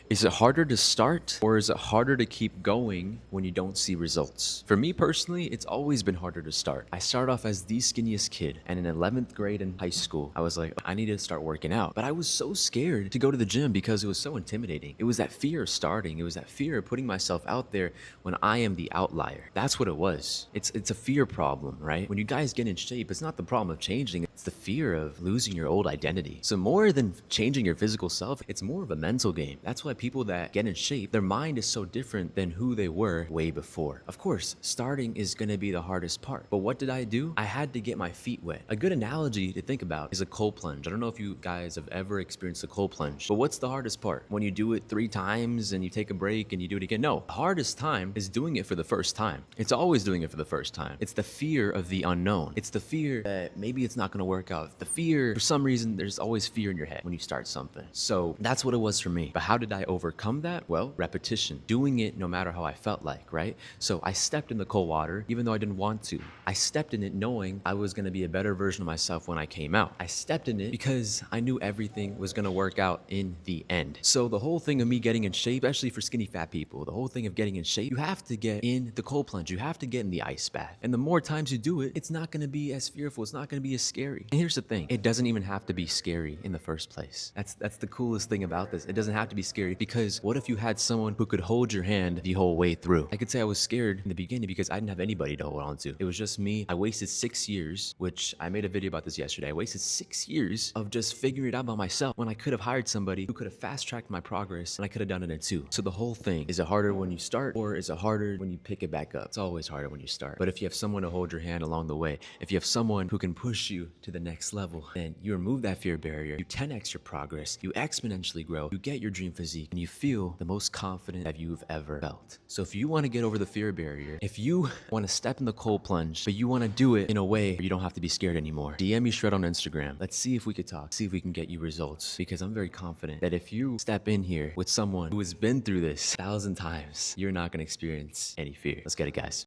Is it harder to start or is it harder to keep going when you don't see results? For me personally, it's always been harder to start. I started off as the skinniest kid, and in 11th grade in high school, I was like, I need to start working out. But I was so scared to go to the gym because it was so intimidating. It was that fear of starting, it was that fear of putting myself out there when I am the outlier. That's what it was. It's a fear problem, right? When you guys get in shape, it's not the problem of changing, it's the fear of losing your old identity. So more than changing your physical self, it's more of a mental game. That's why people that get in shape, their mind is so different than who they were way before. Of course, starting is going to be the hardest part. But what did I do? I had to get my feet wet. A good analogy to think about is a cold plunge. I don't know if you guys have ever experienced a cold plunge, but what's the hardest part? When you do it 3 times and you take a break and you do it again? No, the hardest time is doing it for the first time. It's always doing it for the first time. It's the fear of the unknown. It's the fear that maybe it's not going to work out. The fear, for some reason, there's always fear in your head when you start something. So that's what it was for me. But how did I overcome that? Well, repetition, doing it no matter how I felt like, right? So I stepped in the cold water, even though I didn't want to. I stepped in it knowing I was going to be a better version of myself when I came out. I stepped in it because I knew everything was going to work out in the end. So the whole thing of me getting in shape, especially for skinny fat people, the whole thing of getting in shape, you have to get in the cold plunge. You have to get in the ice bath. And the more times you do it, it's not going to be as fearful. It's not going to be as scary. And here's the thing. It doesn't even have to be scary in the first place. That's the coolest thing about this. It doesn't have to be scary because what if you had someone who could hold your hand the whole way through? I could say I was scared in the beginning because I didn't have anybody to hold on to. It was just me. I wasted 6 years, which I made a video about this yesterday. I wasted 6 years of just figuring it out by myself when I could have hired somebody who could have fast-tracked my progress and I could have done it in 2. So the whole thing, is it harder when you start or is it harder when you pick it back up? It's always harder when you start. But if you have someone to hold your hand along the way, if you have someone who can push you to the next level, then you remove that fear barrier, you 10x your progress, you exponentially grow, you get your dream physique, and you feel the most confident that you've ever felt. So if you want to get over the fear barrier, if you want to step in the cold plunge, but you want to do it in a way where you don't have to be scared anymore, DM me Shred on Instagram. Let's see if we could talk, see if we can get you results, because I'm very confident that if you step in here with someone who has been through this 1,000 times, you're not going to experience any fear. Let's get it, guys.